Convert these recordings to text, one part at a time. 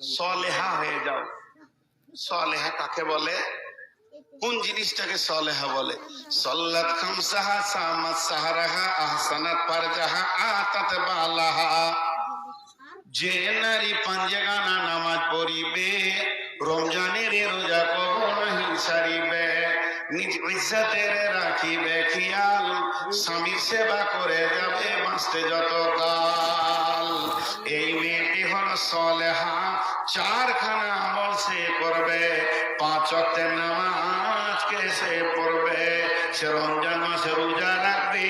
সলেহা হয়ে যাও। সলেহা কাকে বলে? কোন জিনিসটাকে সলেহা বলে? সল্লাত খামসাহা, সামাত সাহারাহা, আহসানাত ফারজাহা, আতাত বালাহা। যে নারী পাঞ্জেগানা নামাজ পড়িবে, রমজানের রোজা কখনো সারিবে, নিজ ইজ্জতের রাখিবে খেয়াল, স্বামীর সেবা করে যাবে বাঁচতে যত কাল। এই মেয়েটি হল সলেহা। চারখানা আমল সে করবে, 5 ওয়াক্তের নামাজকে সে পড়বে, সে রমজান মাসে রোজা রাখবে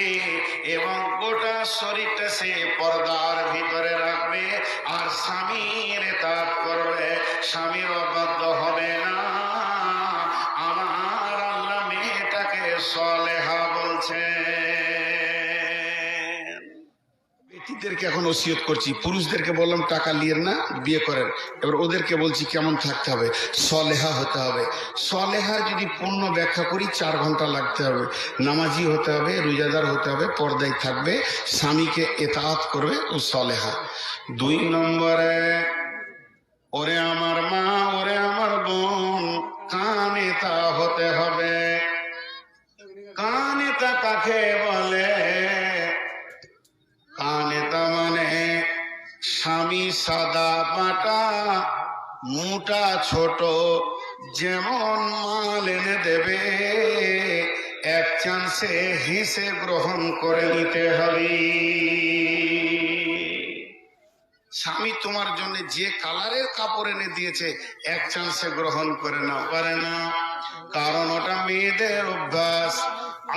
এবং গোটা শরীরটা সে পর্দার ভিতরে রাখবে, আর স্বামীর ইতাআত করবে, স্বামীর অবাধ্য হবে না। আমার আল্লাহ মেয়েটাকে সলেহা বলছেন। বেটিদেরকে এখন ওসিয়ত করছি, পুরুষদেরকে বললাম টাকা নিয়ে না, বিয়ে করেন। এবার ওদেরকে বলছি কেমন থাকতে হবে, সলেহা হতে হবে। সলেহার যদি পূর্ণ ব্যাখ্যা করি 4 ঘন্টা লাগতে হবে। নামাজি হতে হবে, রোজাদার হতে হবে, পর্দায় থাকবে, স্বামীকে ইতাআত করবে, ও সলেহা। 2 নম্বরে, ওরে আমার মা, ওরে আমার বোন, কানেতা হতে হবে। কানেতা কাকে বলে? কানেতা মানে স্বামী সাদা পাটা, মোটা ছোট, যেমন মাল এনে দেবে, এক চান্সে হেসে গ্রহণ করে নিতে হবে। স্বামী তোমার জন্য যে কালারের কাপড় এনে দিয়েছে, এক চান্সে গ্রহণ করে না, পারে না, কারণ ওটা মেয়েদের অভ্যাস।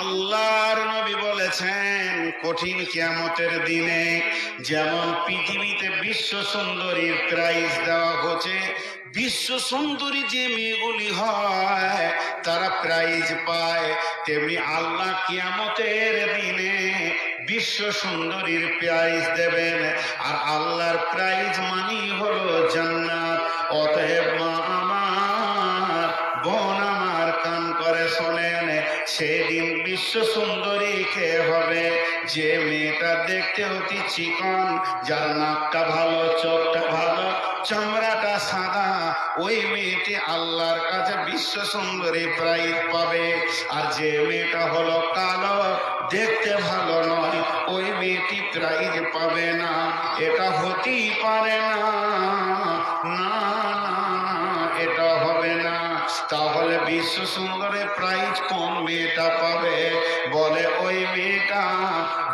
আল্লাহর নবী বলেছেন, কঠিন কিয়ামতের দিনে যেমন পৃথিবীতে বিশ্ব সুন্দরীর প্রাইজ দেওয়া হচ্ছে, বিশ্ব সুন্দরী যে মেয়েগুলি হয় তারা প্রাইজ পায়, তেমনি আল্লাহ কিয়ামতের দিনে বিশ্ব সুন্দরীর প্রাইজ দেবেন। আর আল্লাহর প্রাইজ মানি হলো জান্নাত। অতএব মা আমার, বোন আমার, কান করে শোনেন, সেদিন বিশ্ব সুন্দরী কে হবে? যে মেয়েটা দেখতে অতি চিকন, যার নাকটা ভালো, চোখটা ভালো, চামড়াটা সাদা, ওই মেয়েটি আল্লাহর কাছে বিশ্ব সুন্দরী প্রাইজ পাবে। আর যে মেয়েটা হলো কালো, দেখতে ভালো নয়, ওই মেয়েটি প্রাইজ পাবে না। এটা হতেই পারে না, না, এটা হবে না। তাহলে বিশ্ব সুন্দরের প্রাইজ কোন মেয়েটা পাবে? বলে ওই মেয়েটা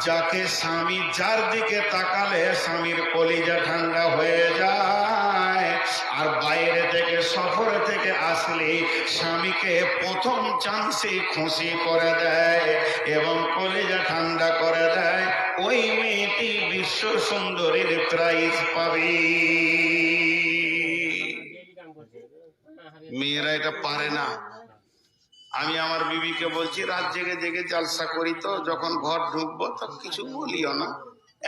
যাকে স্বামী, যার দিকে তাকালে স্বামীর কলিজা ঠান্ডা হয়ে যায়, আর বাইরে থেকে, সফর থেকে আসলে স্বামীকে প্রথম চান্সে খুশি করে দেয় এবং কলিজা ঠান্ডা করে দেয়, ওই মেয়েটি বিশ্ব সুন্দরীর প্রাইজ পাবে। মেয়েরা এটা পারে না। আমি আমার বিবিকে বলছি, রাত জেগে জেগে জালসা করি, তো যখন ঘর ঢুকবো তো কিছু বলিও না,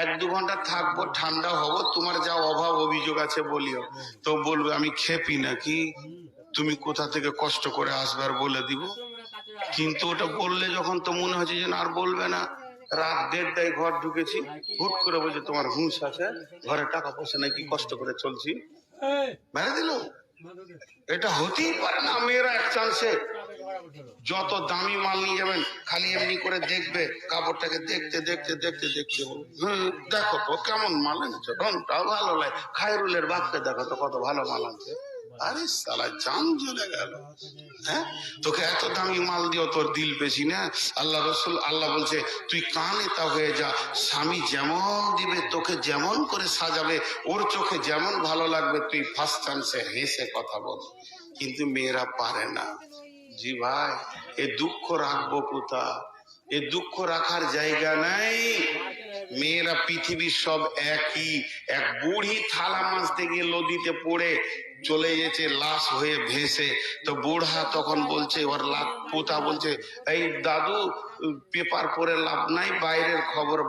1-2 ঘন্টা থাকবো, ঠান্ডা হবো, তোমার যা অভাব অভিযোগ আছে বলিও। তো বলবে আমি খেপি নাকি, তুমি কোথা থেকে কষ্ট করে আসবে আর বলে দিব। কিন্তু ওটা বললে যখন, তো মনে হচ্ছে যেন আর বলবে না। রাত 1:30টায় ঘর ঢুকেছি, হুট করে বলছে তোমার হুঁশ আছে, ঘরে টাকা পয়সা নাকি, কষ্ট করে চলছি, মেরে দিল। এটা হতেই পারে না। মেয়েরা এক চান্সে যত দামি মাল নিয়ে যাবেন, খালি এমনি করে দেখবে, কাপড়টাকে দেখতে দেখতে দেখতে দেখতে, দেখো তো কেমন মাল আনছে, রংটাও ভালো লাগে, খায়রুলের বাপকে দেখো তো কত ভালো মাল আনছে। আরে সালা, জান চলে গেল। হ্যাঁ, তোকে এত দামি মাল দিও, তোর দিল বেশি না। আল্লাহ রসুল, আল্লাহ বলছে তুই কানেতা হয়ে যা, স্বামী যেমন দিবে, তোকে যেমন করে সাজাবে, ওর চোখে যেমন ভালো লাগবে, তুই ফার্স্ট চান্সে হেসে কথা বল। কিন্তু মেয়েরা পারে না। জি ভাই, এ দুঃখ রাখবো কোথা? এ দুঃখ রাখার জায়গা নাই। মেয়েরা পৃথিবীর সব একই। এক বুড়ি থালা মাছতে গিয়ে নদীতে পড়ে চলে গেছে, লাশ হয়ে ভেসে। তো বুড়া তখন বলছে, ওর পোতা বলছে, এই দাদু, পেপার পড়ে লাভ নাই, বাইরের খবর